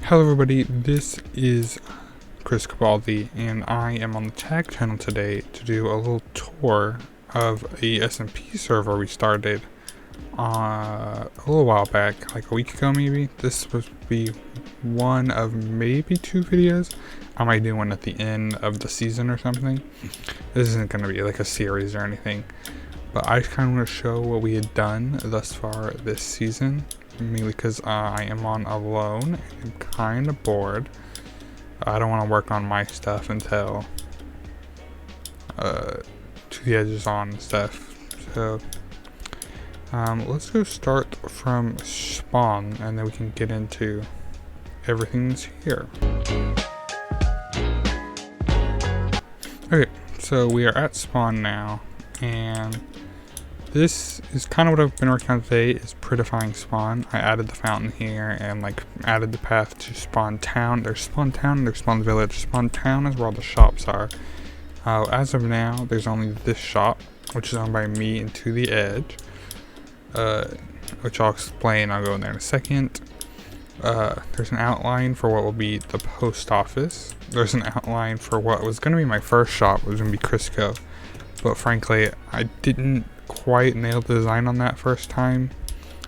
Hello everybody, this is Chris Cabaldi, and I am on the T.A.A.G channel today to do a little tour of a SMP server we started a little while back, like a week ago maybe. This is supposed to be one of maybe two videos. I might do one at the end of the season or something. This isn't going to be like a series or anything, but I just kind of want to show what we had done thus far this season. Mainly because I am on alone and I'm kind of bored. I don't want to work on my stuff until T.A.A.G is on and stuff. So let's go start from spawn and then we can get into everything that's here. Okay, so we are at spawn now, and this is kind of what I've been working on today, is prettifying spawn. I added the fountain here and like added the path to spawn town. There's spawn town and there's spawn village. Spawn town is where all the shops are. As of now, there's only this shop, which is owned by me and T.A.A.G, which I'll explain. I'll go in there in a second. There's an outline for what will be the post office. There's an outline for what was going to be my first shop, it was going to be Crisco. But frankly, I didn't quite nail the design on that first time.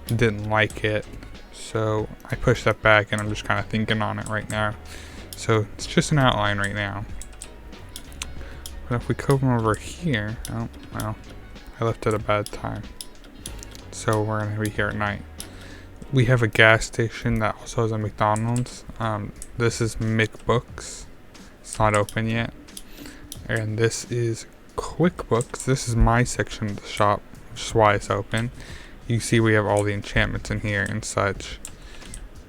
Didn't like it, so I pushed that back and I'm just kind of thinking on it right now. So it's just an outline right now. But if we come over here, oh well, I left at a bad time, so we're gonna be here at night. We have a gas station that also has a McDonald's. This is McBooks. It's not open yet. And this is QuickBooks. This is my section of the shop, which is why it's open. You see we have all the enchantments in here and such,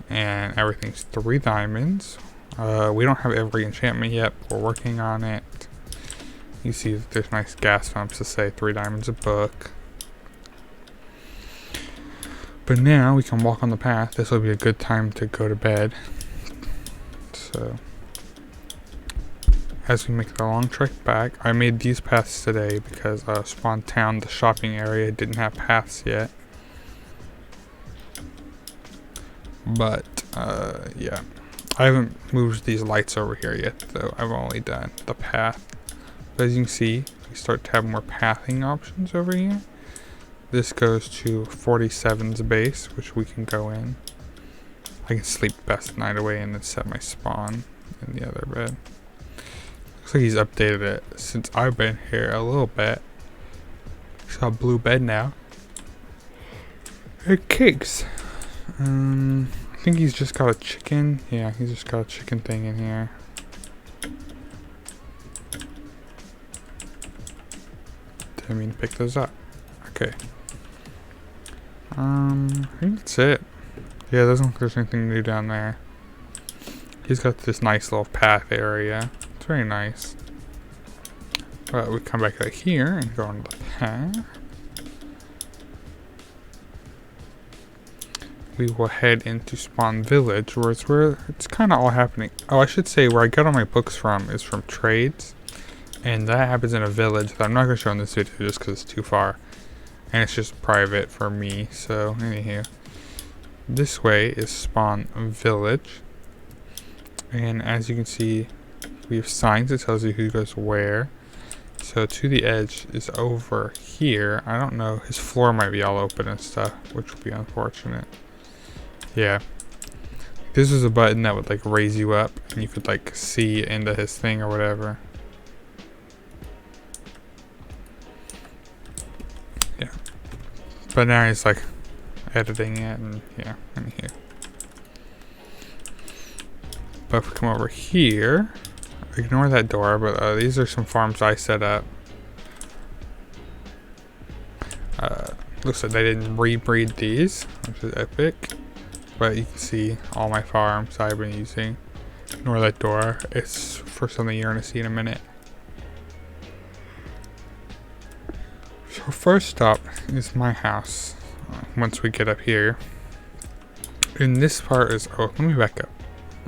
and everything's 3 diamonds. We don't have every enchantment yet, but we're working on it. You see there's nice gas pumps to say 3 diamonds a book. But now we can walk on the path. This will be a good time to go to bed. So as we make the long trek back, I made these paths today because Spawn Town, the shopping area, didn't have paths yet. But yeah, I haven't moved these lights over here yet though. I've only done the path. But as you can see, we start to have more pathing options over here. This goes to 47's base, which we can go in. I can sleep best night away and then set my spawn in the other bed. Looks like he's updated it since I've been here a little bit. It's got a blue bed now. Hey, cakes. I think he's just got a chicken. Yeah, he's just got a chicken thing in here. Didn't mean to pick those up. Okay. I think that's it. Yeah, it doesn't look like there's anything new down there. He's got this nice little path area. It's very nice. But we come back out here and go on the path. We will head into Spawn Village, where it's kind of all happening. Oh, I should say where I got all my books from is from trades. And that happens in a village that I'm not going to show in this video just because it's too far. And it's just private for me. So, anywho. This way is Spawn Village. And as you can see, we have signs that tells you who goes where. So T.A.A.G is over here. I don't know. His floor might be all open and stuff, which would be unfortunate. Yeah. This was a button that would like raise you up and you could like see into his thing or whatever. Yeah. But now he's like editing it and yeah, in here. But if we come over here, ignore that door, but these are some farms I set up. Looks like they didn't rebreed these, which is epic. But you can see all my farms I've been using. Ignore that door, it's for something you're going to see in a minute. So first up is my house. Once we get up here. And this part is, oh, let me back up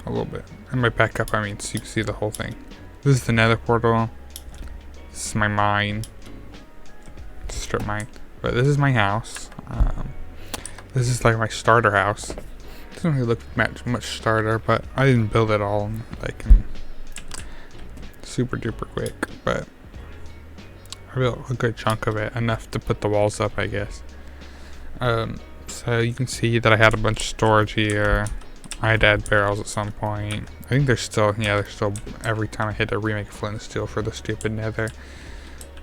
a little bit. And by back up, I mean so you can see the whole thing. This is the nether portal. This is my mine. Strip mine. But this is my house. This is like my starter house. doesn't really look much starter, but I didn't build it all like in super duper quick, but I built a good chunk of it, enough to put the walls up, I guess. So you can see that I had a bunch of storage here. I had to add barrels at some point. I think there's still, every time I hit a remake flint and steel for the stupid nether.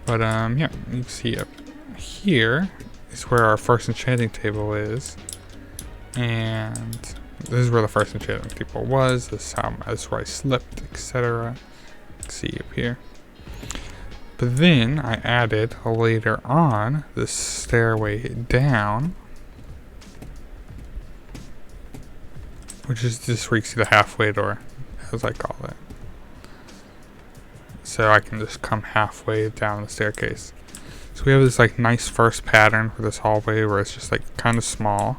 But yeah, you can see up here is where our first enchanting table is. And this is where the first enchanting table was. This is where I slept, etc. See up here. But then I added later on this stairway down, which is just where you see the halfway door, as I call it. So I can just come halfway down the staircase. So we have this like nice first pattern for this hallway where it's just like kind of small.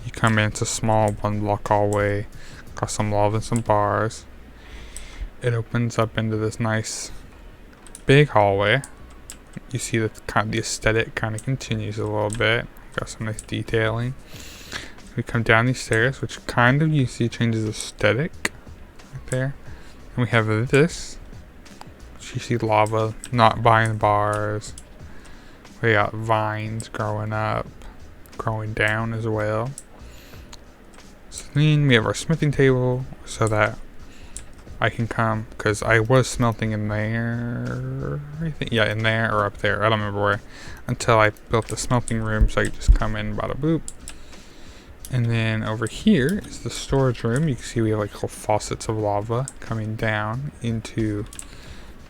You come in, it's a small 1-block hallway, got some lava and some bars. It opens up into this nice big hallway. You see that the aesthetic kind of continues a little bit. Got some nice detailing. We come down these stairs, which kind of you see changes aesthetic right there. And we have this, which you see lava not buying bars. We got vines growing up, growing down as well. So then we have our smithing table, so that I can come, because I was smelting in there, I think, yeah, in there or up there, I don't remember where, until I built the smelting room, so I could just come in, bada boop. And then over here is the storage room. You can see we have like little faucets of lava coming down into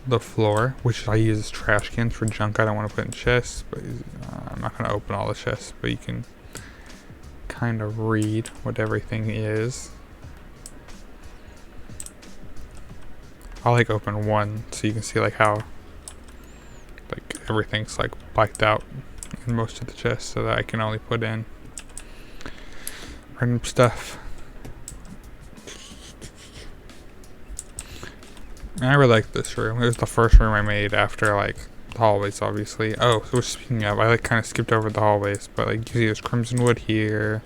the floor, which I use as trash cans for junk I don't want to put in chests, but I'm not going to open all the chests, but you can kind of read what everything is. I'll like open one so you can see like how like everything's like blacked out in most of the chests, so that I can only put in random stuff. And I really like this room. It was the first room I made after like the hallways, obviously. Oh, so speaking of, I like kind of skipped over the hallways, but like you see there's crimson wood here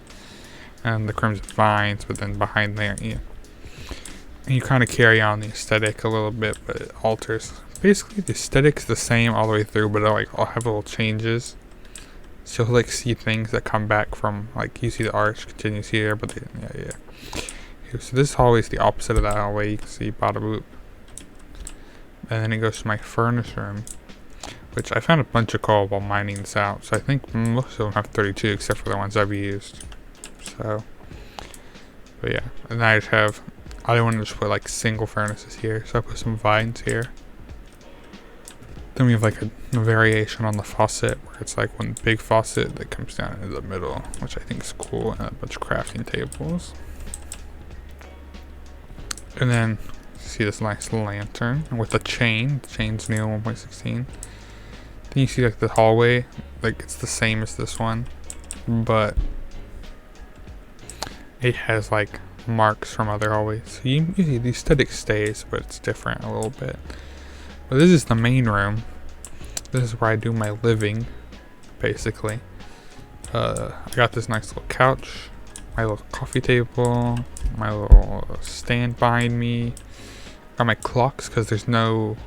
and the crimson vines, but then behind there, yeah. And you kind of carry on the aesthetic a little bit, but it alters. Basically, the aesthetic's the same all the way through, but I'll have little changes. So you'll like see things that come back from, like you see the arch continues here, but yeah. Here, so this hallway is the opposite of that hallway. You can see bada boop. And then it goes to my furnace room, which I found a bunch of coal while mining this out. So I think most of them have 32, except for the ones I've used. So, but yeah. And then I just have, I don't want to just put like single furnaces here, so I put some vines here. Then we have like a variation on the faucet, where it's like one big faucet that comes down into the middle, which I think is cool, and a bunch of crafting tables. And then see this nice lantern with a chain. The chain's new 1.16. Then you see like the hallway, like it's the same as this one, but it has like marks from other hallways. So you see the aesthetic stays, but it's different a little bit. But this is the main room. This is where I do my living, basically. I got this nice little couch, my little coffee table, my little stand behind me. Got my clocks, because there's no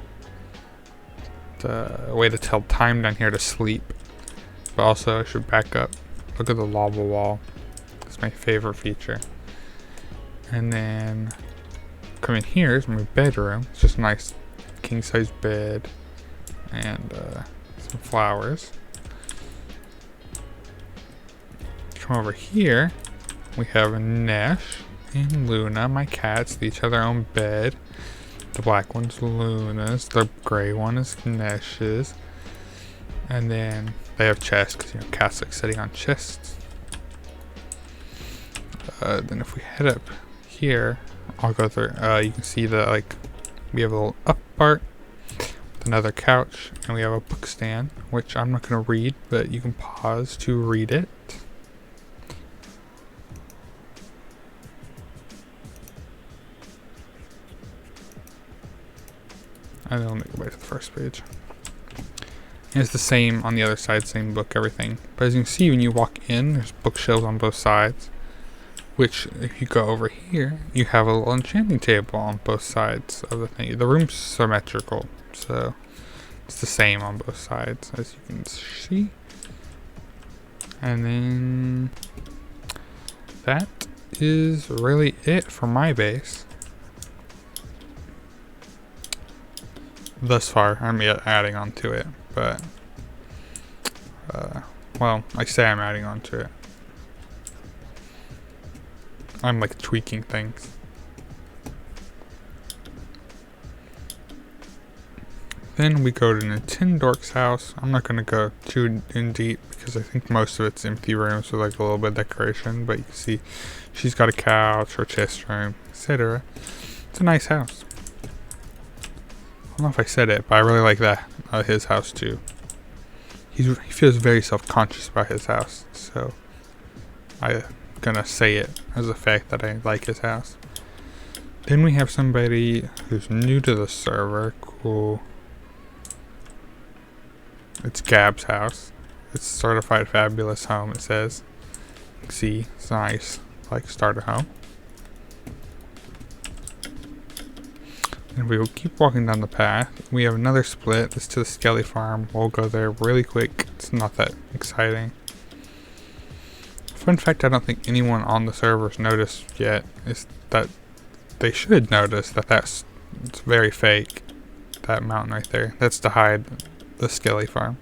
way to tell time down here to sleep. But also I should back up. Look at the lava wall. It's my favorite feature. And then come in here is my bedroom. It's just a nice king size bed and some flowers. Come over here, we have Nesh and Luna, my cats. They each have their own bed. The black one's Luna's, the gray one is Nesh's, and then they have chests because cats like sitting on chests. Then if we head up here, I'll go through. You can see that like we have a little up part with another couch, and we have a book stand, which I'm not going to read, but you can pause to read it. And then I'll make it way to the first page. And it's the same on the other side, same book, everything. But as you can see, when you walk in, there's bookshelves on both sides. Which, if you go over here, you have a little enchanting table on both sides of the thing. The room's symmetrical, so it's the same on both sides, as you can see. And then that is really it for my base. Thus far, I'm yet adding on to it, but well, I say I'm adding on to it. I'm like tweaking things. Then we go to Nintendork's house. I'm not gonna go too in deep because I think most of it's empty rooms with like a little bit of decoration, but you can see she's got a couch, her chest room, etc. It's a nice house. I don't know if I said it, but I really like that, his house too. He feels very self-conscious about his house, so I'm gonna say it as a fact that I like his house. Then we have somebody who's new to the server. Cool. It's Gab's house. It's certified fabulous home, it says. See, it's nice. Like starter home. And we will keep walking down the path. We have another split. It's to the Skelly farm. We'll go there really quick. It's not that exciting. Fun fact I don't think anyone on the servers noticed yet is that they should notice that it's very fake. That mountain right there. That's to hide the Skelly farm.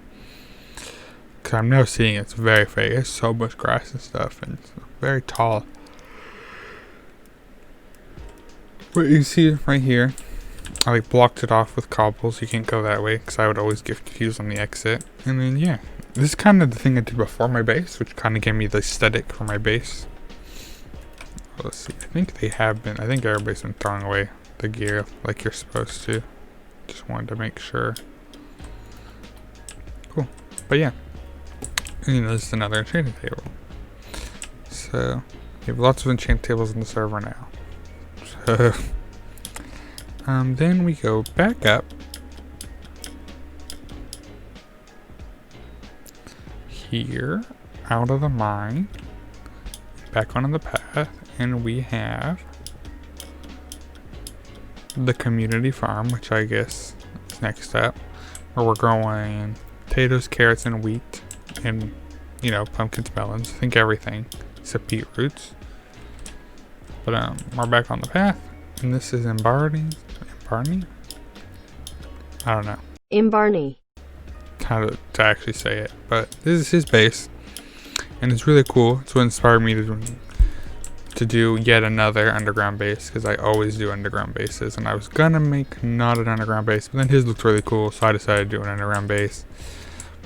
Because I'm now seeing it's very fake. There's so much grass and stuff, and it's very tall. But you see right here, I like blocked it off with cobbles. You can't go that way because I would always get confused on the exit. And then yeah, this is kind of the thing I did before my base, which kind of gave me the aesthetic for my base. Well, let's see. I think everybody's been throwing away the gear like you're supposed to. Just wanted to make sure. Cool. But yeah, and this is another enchanting table. So we have lots of enchant tables in the server now. So then we go back up here, out of the mine, back onto the path, and we have the community farm, which I guess is next up, where we're growing potatoes, carrots, and wheat, and pumpkins, melons. I think everything except beetroots. But we're back on the path, and this is in Barney. I don't know. In Barney. How to actually say it, but this is his base, and it's really cool. It's what inspired me to do yet another underground base, because I always do underground bases, and I was gonna make not an underground base, but then his looked really cool, so I decided to do an underground base.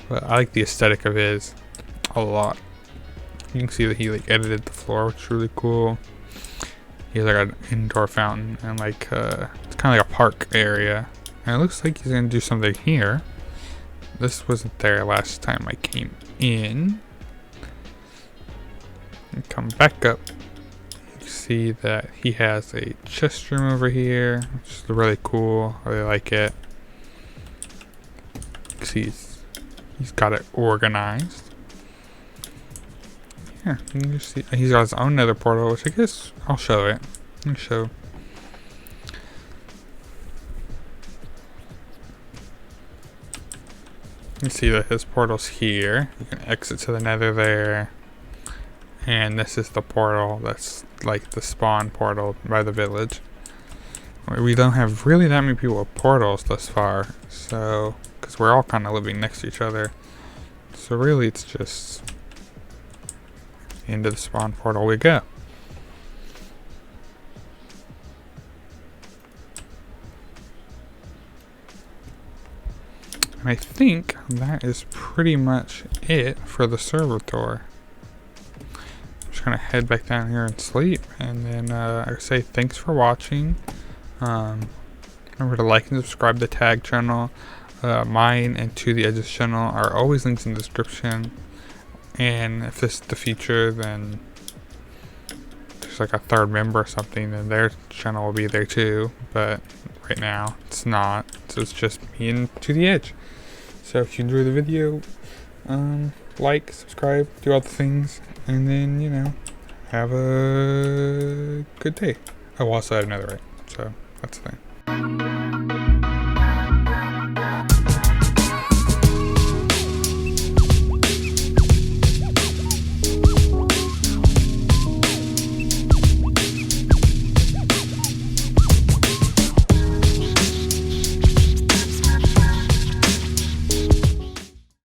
But I like the aesthetic of his a lot. You can see that he like edited the floor, which is really cool. He has like an indoor fountain, and like it's kind of like a park area, and it looks like he's gonna do something here. This wasn't there last time I came in. And come back up. You see that he has a chest room over here, which is really cool. I really like it. You see he's got it organized. Yeah, you can see he's got his own nether portal, which I guess I'll show it. Let me show. You see that his portal's here. You can exit to the nether there. And this is the portal that's like the spawn portal by the village. We don't have really that many people with portals thus far, so because we're all kind of living next to each other. So really it's just into the spawn portal we go. And I think that is pretty much it for the server tour. I'm just gonna head back down here and sleep, and then I say thanks for watching. Remember to like and subscribe to the T.A.A.G channel. Mine and To The Edge's channel are always links in the description. And if this is the future, then there's like a third member or something, then their channel will be there too. But right now it's not, so it's just me and To The Edge. So if you enjoy the video, like, subscribe, do all the things, and then have a good day. Oh, also I had another right, so that's the thing.